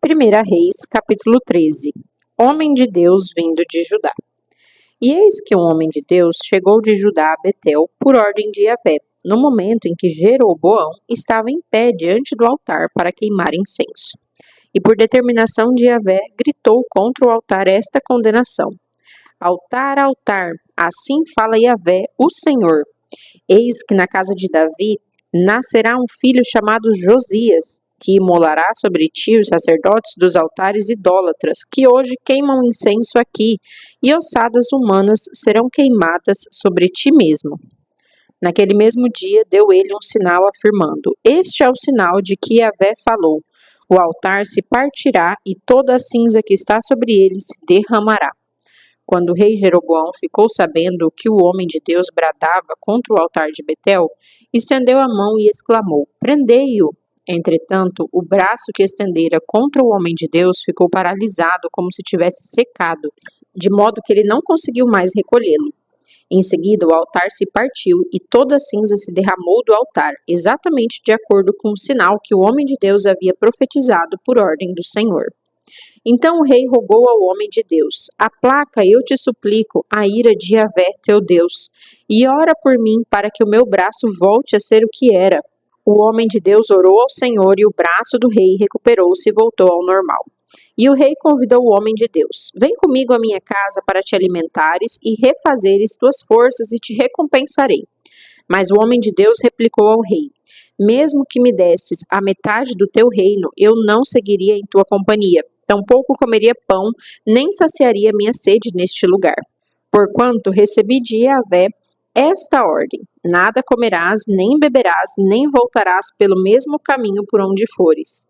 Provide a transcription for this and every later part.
1 Reis, capítulo 13. Homem de Deus vindo de Judá. E eis que um homem de Deus chegou de Judá a Betel por ordem de Yahvé, no momento em que Jeroboão estava em pé diante do altar para queimar incenso. E por determinação de Yahvé, gritou contra o altar esta condenação: Altar, altar, assim fala Yahvé, o Senhor. Eis que na casa de Davi nascerá um filho chamado Josias, que imolará sobre ti os sacerdotes dos altares idólatras, que hoje queimam incenso aqui, e ossadas humanas serão queimadas sobre ti mesmo. Naquele mesmo dia deu ele um sinal afirmando: Este é o sinal de que Yahvé falou: o altar se partirá e toda a cinza que está sobre ele se derramará. Quando o rei Jeroboão ficou sabendo que o homem de Deus bradava contra o altar de Betel, estendeu a mão e exclamou: Prendei-o! Entretanto, o braço que estendera contra o homem de Deus ficou paralisado como se tivesse secado, de modo que ele não conseguiu mais recolhê-lo. Em seguida, o altar se partiu e toda a cinza se derramou do altar, exatamente de acordo com o sinal que o homem de Deus havia profetizado por ordem do Senhor. Então o rei rogou ao homem de Deus: Aplaca, eu te suplico, a ira de Yahvé, teu Deus, e ora por mim para que o meu braço volte a ser o que era. O homem de Deus orou ao Senhor e o braço do rei recuperou-se e voltou ao normal. E o rei convidou o homem de Deus: Vem comigo à minha casa para te alimentares e refazeres tuas forças e te recompensarei. Mas o homem de Deus replicou ao rei: Mesmo que me desses a metade do teu reino, eu não seguiria em tua companhia. Tampouco comeria pão, nem saciaria minha sede neste lugar. Porquanto recebi de Yahvé esta ordem: nada comerás, nem beberás, nem voltarás pelo mesmo caminho por onde fores.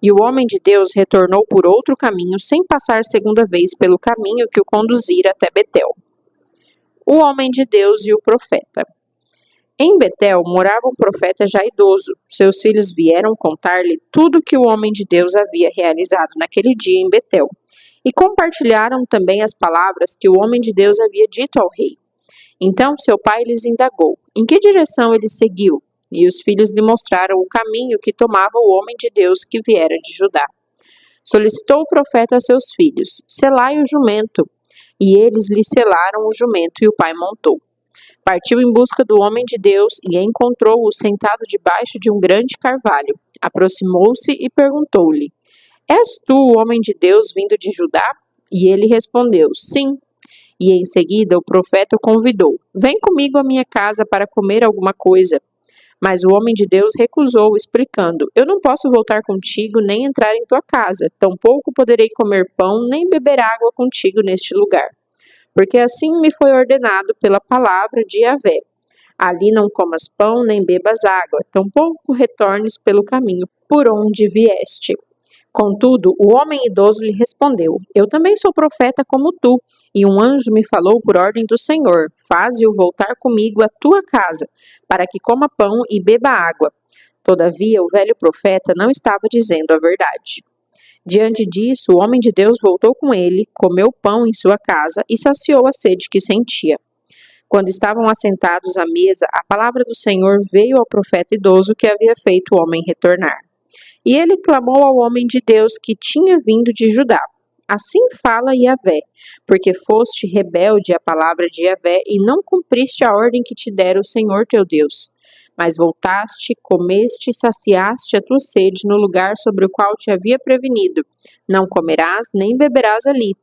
E o homem de Deus retornou por outro caminho, sem passar segunda vez pelo caminho que o conduzira até Betel. O homem de Deus e o profeta. Em Betel morava um profeta já idoso. Seus filhos vieram contar-lhe tudo que o homem de Deus havia realizado naquele dia em Betel. E compartilharam também as palavras que o homem de Deus havia dito ao rei. Então seu pai lhes indagou: em que direção ele seguiu? E os filhos lhe mostraram o caminho que tomava o homem de Deus que viera de Judá. Solicitou o profeta a seus filhos: selai o jumento. E eles lhe selaram o jumento e o pai montou. Partiu em busca do homem de Deus e encontrou-o sentado debaixo de um grande carvalho. Aproximou-se e perguntou-lhe: És tu o homem de Deus vindo de Judá? E ele respondeu: Sim. E em seguida o profeta o convidou: Vem comigo à minha casa para comer alguma coisa. Mas o homem de Deus recusou, explicando: Eu não posso voltar contigo nem entrar em tua casa, tampouco poderei comer pão nem beber água contigo neste lugar. Porque assim me foi ordenado pela palavra de Yahvé: ali não comas pão nem bebas água, tampouco retornes pelo caminho por onde vieste. Contudo, o homem idoso lhe respondeu: Eu também sou profeta como tu, e um anjo me falou por ordem do Senhor: Faze-o voltar comigo à tua casa, para que coma pão e beba água. Todavia, o velho profeta não estava dizendo a verdade. Diante disso, o homem de Deus voltou com ele, comeu pão em sua casa e saciou a sede que sentia. Quando estavam assentados à mesa, a palavra do Senhor veio ao profeta idoso que havia feito o homem retornar. E ele clamou ao homem de Deus que tinha vindo de Judá: Assim fala Yahvé, porque foste rebelde à palavra de Yahvé e não cumpriste a ordem que te dera o Senhor teu Deus. Mas voltaste, comeste e saciaste a tua sede no lugar sobre o qual te havia prevenido. Não comerás nem beberás ali.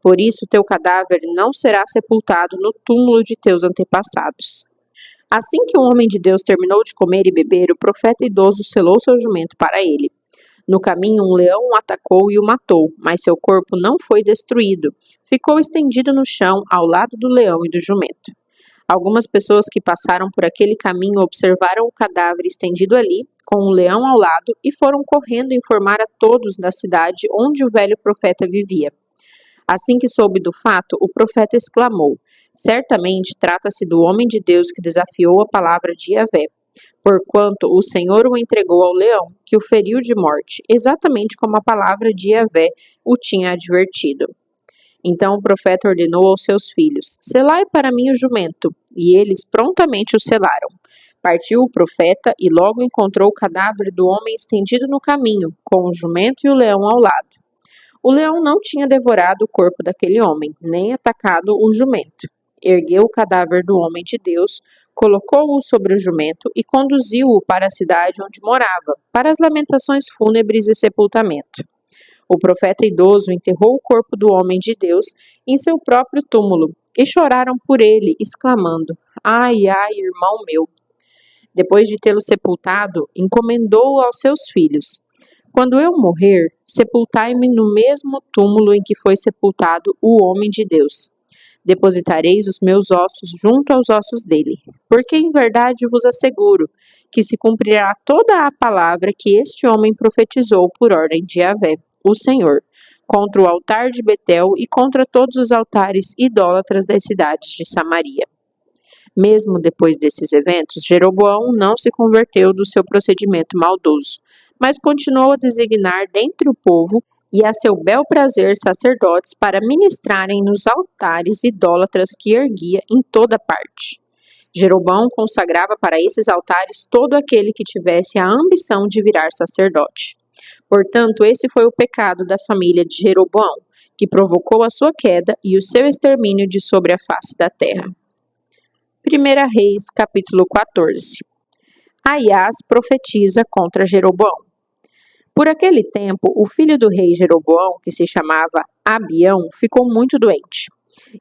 Por isso teu cadáver não será sepultado no túmulo de teus antepassados. Assim que o homem de Deus terminou de comer e beber, o profeta idoso selou seu jumento para ele. No caminho, um leão o atacou e o matou, mas seu corpo não foi destruído. Ficou estendido no chão, ao lado do leão e do jumento. Algumas pessoas que passaram por aquele caminho observaram o cadáver estendido ali, com um leão ao lado, e foram correndo informar a todos da cidade onde o velho profeta vivia. Assim que soube do fato, o profeta exclamou: Certamente trata-se do homem de Deus que desafiou a palavra de Yahvé, porquanto o Senhor o entregou ao leão, que o feriu de morte, exatamente como a palavra de Yahvé o tinha advertido. Então o profeta ordenou aos seus filhos: Selai para mim o jumento. E eles prontamente o selaram. Partiu o profeta e logo encontrou o cadáver do homem estendido no caminho, com o jumento e o leão ao lado. O leão não tinha devorado o corpo daquele homem, nem atacado o jumento. Ergueu o cadáver do homem de Deus, colocou-o sobre o jumento e conduziu-o para a cidade onde morava, para as lamentações fúnebres e sepultamento. O profeta idoso enterrou o corpo do homem de Deus em seu próprio túmulo, e choraram por ele, exclamando: Ai, ai, irmão meu! Depois de tê-lo sepultado, encomendou-o aos seus filhos: Quando eu morrer, sepultai-me no mesmo túmulo em que foi sepultado o homem de Deus. Depositareis os meus ossos junto aos ossos dele, porque em verdade vos asseguro que se cumprirá toda a palavra que este homem profetizou por ordem de Yahvé, o Senhor, contra o altar de Betel e contra todos os altares idólatras das cidades de Samaria. Mesmo depois desses eventos, Jeroboão não se converteu do seu procedimento maldoso, mas continuou a designar dentre o povo e a seu bel prazer sacerdotes para ministrarem nos altares idólatras que erguia em toda parte. Jeroboão consagrava para esses altares todo aquele que tivesse a ambição de virar sacerdote. Portanto, esse foi o pecado da família de Jeroboão, que provocou a sua queda e o seu extermínio de sobre a face da terra. 1 Reis, capítulo 14. Aias profetiza contra Jeroboão. Por aquele tempo, o filho do rei Jeroboão, que se chamava Abião, ficou muito doente.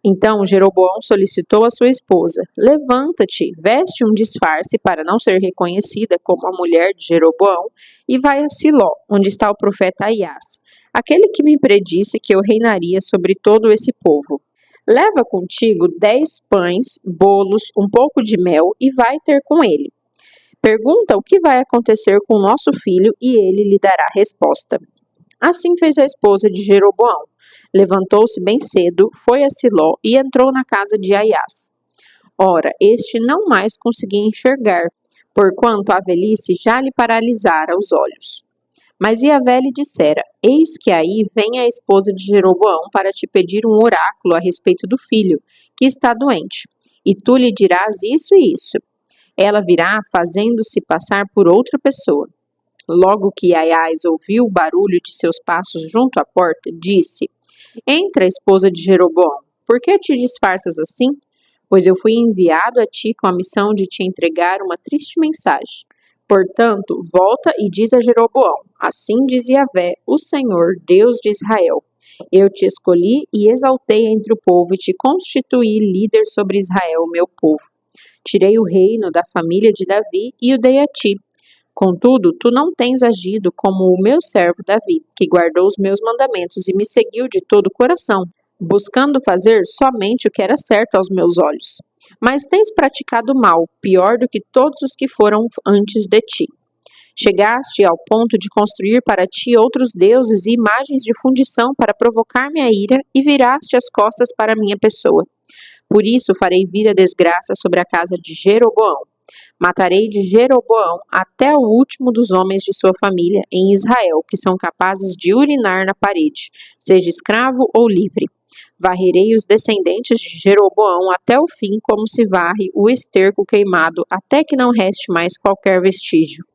Então Jeroboão solicitou a sua esposa: Levanta-te, veste um disfarce para não ser reconhecida como a mulher de Jeroboão e vai a Siló, onde está o profeta Aias, aquele que me predisse que eu reinaria sobre todo esse povo. Leva contigo 10 pães, bolos, um pouco de mel e vai ter com ele. Pergunta o que vai acontecer com o nosso filho e ele lhe dará resposta. Assim fez a esposa de Jeroboão. Levantou-se bem cedo, foi a Siló e entrou na casa de Aias. Ora, este não mais conseguia enxergar, porquanto a velhice já lhe paralisara os olhos. Mas Yahvé lhe dissera: Eis que aí vem a esposa de Jeroboão para te pedir um oráculo a respeito do filho, que está doente. E tu lhe dirás isso e isso. Ela virá fazendo-se passar por outra pessoa. Logo que Aias ouviu o barulho de seus passos junto à porta, disse: Entra, esposa de Jeroboão, por que te disfarças assim? Pois eu fui enviado a ti com a missão de te entregar uma triste mensagem. Portanto, volta e diz a Jeroboão: Assim diz Yahvé, o Senhor, Deus de Israel: Eu te escolhi e exaltei entre o povo e te constituí líder sobre Israel, meu povo. Tirei o reino da família de Davi e o dei a ti. Contudo, tu não tens agido como o meu servo Davi, que guardou os meus mandamentos e me seguiu de todo o coração, buscando fazer somente o que era certo aos meus olhos. Mas tens praticado mal, pior do que todos os que foram antes de ti. Chegaste ao ponto de construir para ti outros deuses e imagens de fundição para provocar minha ira e viraste as costas para minha pessoa. Por isso farei vir a desgraça sobre a casa de Jeroboão. Matarei de Jeroboão até o último dos homens de sua família em Israel, que são capazes de urinar na parede, seja escravo ou livre. Varrerei os descendentes de Jeroboão até o fim, como se varre o esterco queimado, até que não reste mais qualquer vestígio.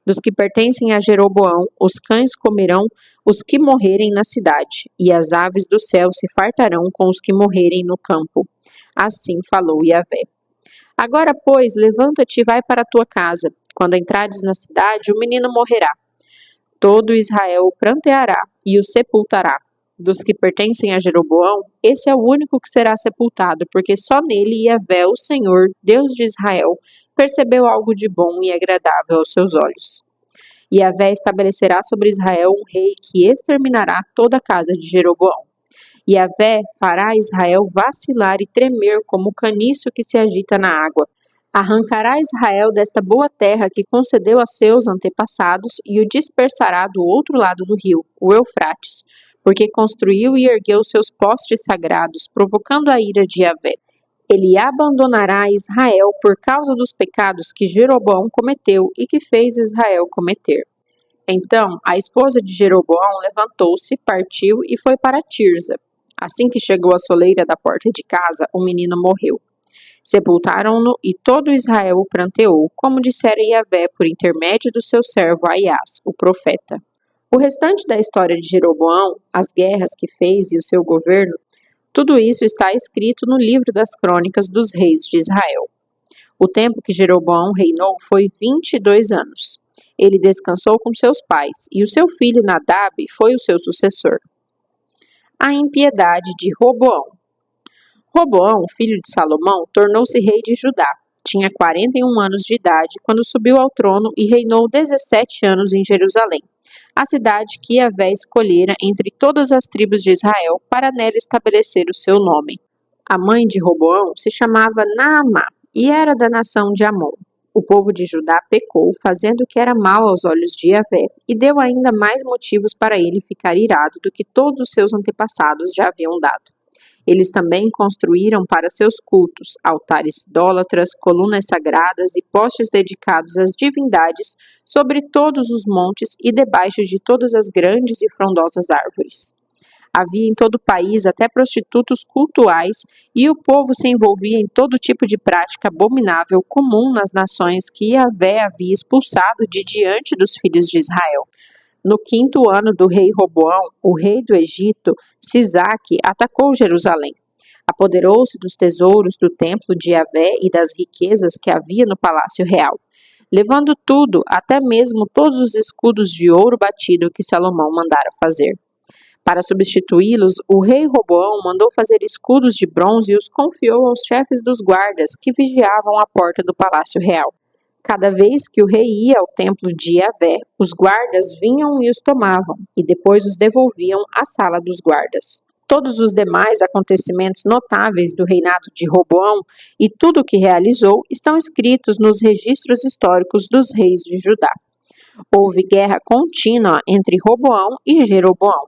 Dos que pertencem a Jeroboão, os cães comerão os que morrerem na cidade, e as aves do céu se fartarão com os que morrerem no campo. Assim falou Yahvé. Agora, pois, levanta-te e vai para a tua casa. Quando entrares na cidade, o menino morrerá. Todo Israel o pranteará e o sepultará. Dos que pertencem a Jeroboão, esse é o único que será sepultado, porque só nele Yahvé, o Senhor, Deus de Israel, percebeu algo de bom e agradável aos seus olhos. Yahvé estabelecerá sobre Israel um rei que exterminará toda a casa de Jeroboão. Yahvé fará Israel vacilar e tremer como o caniço que se agita na água. Arrancará Israel desta boa terra que concedeu a seus antepassados e o dispersará do outro lado do rio, o Eufrates, porque construiu e ergueu seus postes sagrados, provocando a ira de Yahvé. Ele abandonará Israel por causa dos pecados que Jeroboão cometeu e que fez Israel cometer. Então a esposa de Jeroboão levantou-se, partiu e foi para Tirza. Assim que chegou à soleira da porta de casa, o menino morreu. Sepultaram-no e todo Israel o pranteou, como dissera Yahvé por intermédio do seu servo Aias, o profeta. O restante da história de Jeroboão, as guerras que fez e o seu governo, tudo isso está escrito no livro das crônicas dos reis de Israel. O tempo que Jeroboão reinou foi 22 anos. Ele descansou com seus pais, e o seu filho Nadab foi o seu sucessor. A impiedade de Roboão. Roboão, filho de Salomão, tornou-se rei de Judá. Tinha 41 anos de idade quando subiu ao trono e reinou 17 anos em Jerusalém, a cidade que Yahvé escolhera entre todas as tribos de Israel para nela estabelecer o seu nome. A mãe de Roboão se chamava Naamá e era da nação de Amon. O povo de Judá pecou, fazendo o que era mal aos olhos de Yahvé, e deu ainda mais motivos para ele ficar irado do que todos os seus antepassados já haviam dado. Eles também construíram para seus cultos altares idólatras, colunas sagradas e postes dedicados às divindades sobre todos os montes e debaixo de todas as grandes e frondosas árvores. Havia em todo o país até prostitutos cultuais, e o povo se envolvia em todo tipo de prática abominável comum nas nações que Yahvé havia expulsado de diante dos filhos de Israel. No 5º ano do rei Roboão, o rei do Egito, Sisaque, atacou Jerusalém. Apoderou-se dos tesouros do templo de Yahvé e das riquezas que havia no palácio real, levando tudo, até mesmo todos os escudos de ouro batido que Salomão mandara fazer. Para substituí-los, o rei Roboão mandou fazer escudos de bronze e os confiou aos chefes dos guardas que vigiavam a porta do palácio real. Cada vez que o rei ia ao templo de Yahvé, os guardas vinham e os tomavam, e depois os devolviam à sala dos guardas. Todos os demais acontecimentos notáveis do reinado de Roboão e tudo o que realizou estão escritos nos registros históricos dos reis de Judá. Houve guerra contínua entre Roboão e Jeroboão.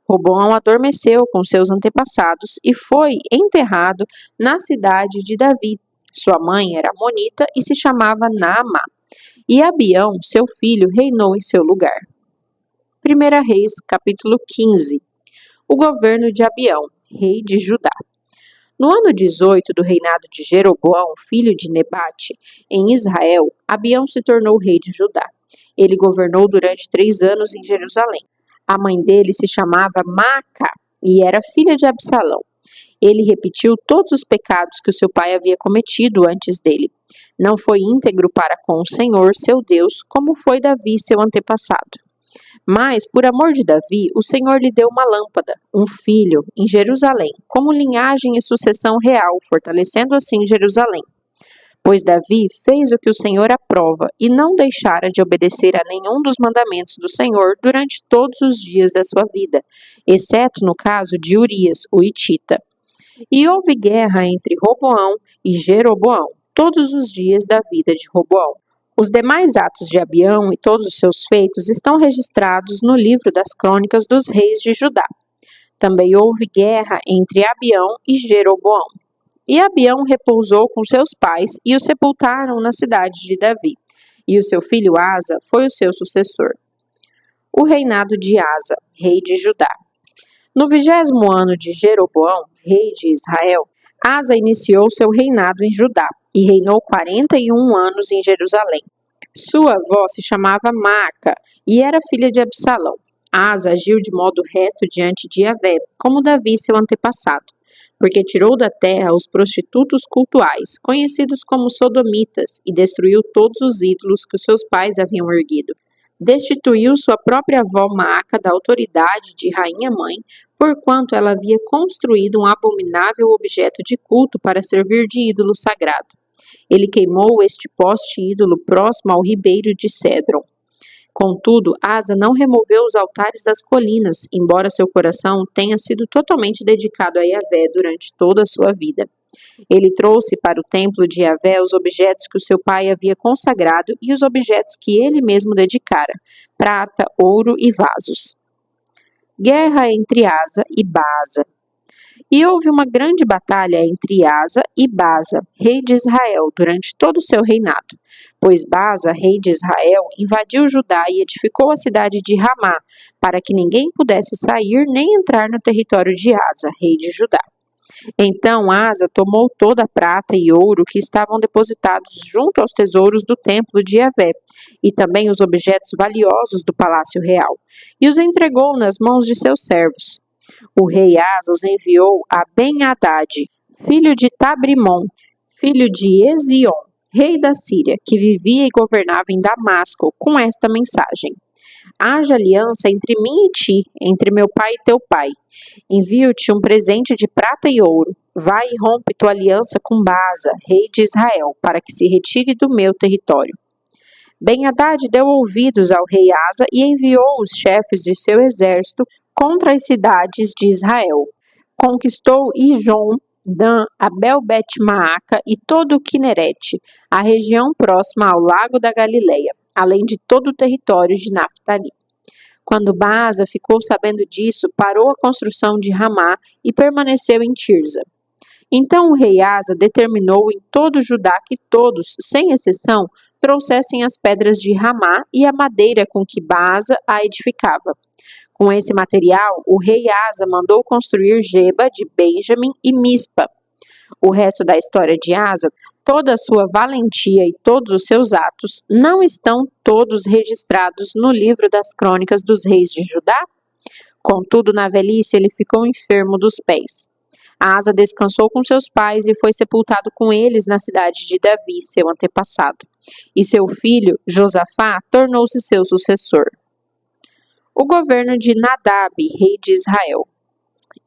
Roboão adormeceu com seus antepassados e foi enterrado na cidade de Davi. Sua mãe era amonita e se chamava Naamá, e Abião, seu filho, reinou em seu lugar. 1 Reis, capítulo 15. O governo de Abião, rei de Judá. No ano 18 do reinado de Jeroboão, filho de Nebate, em Israel, Abião se tornou rei de Judá. Ele governou durante 3 anos em Jerusalém. A mãe dele se chamava Maaca e era filha de Absalão. Ele repetiu todos os pecados que o seu pai havia cometido antes dele. Não foi íntegro para com o Senhor, seu Deus, como foi Davi, seu antepassado. Mas, por amor de Davi, o Senhor lhe deu uma lâmpada, um filho, em Jerusalém, como linhagem e sucessão real, fortalecendo assim Jerusalém. Pois Davi fez o que o Senhor aprova e não deixara de obedecer a nenhum dos mandamentos do Senhor durante todos os dias da sua vida, exceto no caso de Urias, o Hitita. E houve guerra entre Roboão e Jeroboão, todos os dias da vida de Roboão. Os demais atos de Abião e todos os seus feitos estão registrados no livro das crônicas dos reis de Judá. Também houve guerra entre Abião e Jeroboão. E Abião repousou com seus pais e o sepultaram na cidade de Davi. E o seu filho Asa foi o seu sucessor. O reinado de Asa, rei de Judá. No 20º ano de Jeroboão, rei de Israel, Asa iniciou seu reinado em Judá e reinou 41 anos em Jerusalém. Sua avó se chamava Maaca e era filha de Absalão. Asa agiu de modo reto diante de Yahvé, como Davi, seu antepassado, porque tirou da terra os prostitutos cultuais, conhecidos como sodomitas, e destruiu todos os ídolos que os seus pais haviam erguido. Destituiu sua própria avó Maaca da autoridade de rainha-mãe, porquanto ela havia construído um abominável objeto de culto para servir de ídolo sagrado. Ele queimou este poste ídolo próximo ao ribeiro de Cédron. Contudo, Asa não removeu os altares das colinas, embora seu coração tenha sido totalmente dedicado a Yahvé durante toda a sua vida. Ele trouxe para o templo de Yahvé os objetos que o seu pai havia consagrado e os objetos que ele mesmo dedicara, prata, ouro e vasos. Guerra entre Asa e Baasa. E houve uma grande batalha entre Asa e Baasa, rei de Israel, durante todo o seu reinado. Pois Baasa, rei de Israel, invadiu Judá e edificou a cidade de Ramá, para que ninguém pudesse sair nem entrar no território de Asa, rei de Judá. Então Asa tomou toda a prata e ouro que estavam depositados junto aos tesouros do templo de Yahvé, e também os objetos valiosos do palácio real, e os entregou nas mãos de seus servos. O rei Asa os enviou a Ben-Hadad, filho de Tabrimon, filho de Ezion, rei da Síria, que vivia e governava em Damasco, com esta mensagem: haja aliança entre mim e ti, entre meu pai e teu pai. Envio-te um presente de prata e ouro. Vai e rompe tua aliança com Baasa, rei de Israel, para que se retire do meu território. Ben-Hadad deu ouvidos ao rei Asa e enviou os chefes de seu exército contra as cidades de Israel. Conquistou Ijon, Dan, Abel-Bet-Maaca e todo o Quinerete, a região próxima ao lago da Galileia, além de todo o território de Naftali. Quando Baasa ficou sabendo disso, parou a construção de Ramá e permaneceu em Tirza. Então o rei Asa determinou em todo Judá que todos, sem exceção, trouxessem as pedras de Ramá e a madeira com que Baasa a edificava. Com esse material, o rei Asa mandou construir Geba de Benjamim e Mispa. O resto da história de Asa, toda a sua valentia e todos os seus atos, não estão todos registrados no livro das crônicas dos reis de Judá? Contudo, na velhice ele ficou enfermo dos pés. Asa descansou com seus pais e foi sepultado com eles na cidade de Davi, seu antepassado. E seu filho, Josafá, tornou-se seu sucessor. O governo de Nadab, rei de Israel.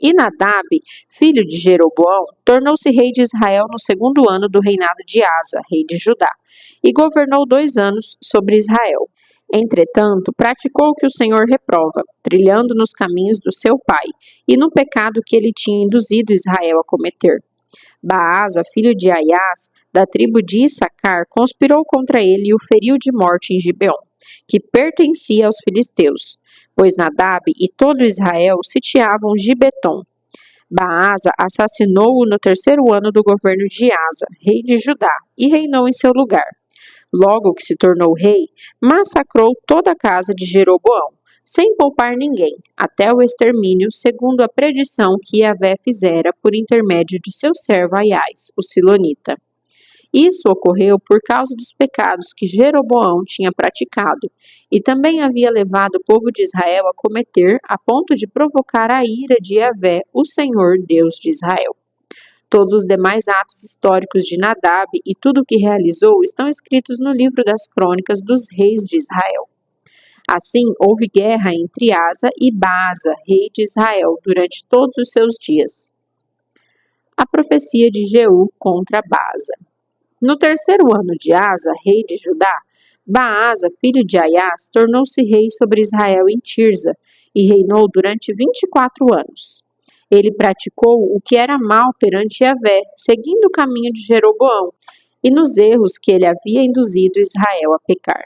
E Nadab, filho de Jeroboão, tornou-se rei de Israel no segundo ano do reinado de Asa, rei de Judá, e governou 2 anos sobre Israel. Entretanto, praticou o que o Senhor reprova, trilhando nos caminhos do seu pai, e no pecado que ele tinha induzido Israel a cometer. Baasa, filho de Aias, da tribo de Issacar, conspirou contra ele e o feriu de morte em Gibeon, que pertencia aos filisteus, pois Nadab e todo Israel sitiavam Gibeton. Baasa assassinou-o no 3º ano do governo de Asa, rei de Judá, e reinou em seu lugar. Logo que se tornou rei, massacrou toda a casa de Jeroboão, sem poupar ninguém, até o extermínio, segundo a predição que Yahvé fizera por intermédio de seu servo Aias, o Silonita. Isso ocorreu por causa dos pecados que Jeroboão tinha praticado, e também havia levado o povo de Israel a cometer, a ponto de provocar a ira de Yahvé, o Senhor Deus de Israel. Todos os demais atos históricos de Nadab e tudo o que realizou estão escritos no livro das crônicas dos reis de Israel. Assim, houve guerra entre Asa e Baasa, rei de Israel, durante todos os seus dias. A profecia de Jeú contra Baasa. No 3º ano de Asa, rei de Judá, Baasa, filho de Aias, tornou-se rei sobre Israel em Tirza e reinou durante 24 anos. Ele praticou o que era mal perante Yahvé, seguindo o caminho de Jeroboão e nos erros que ele havia induzido Israel a pecar.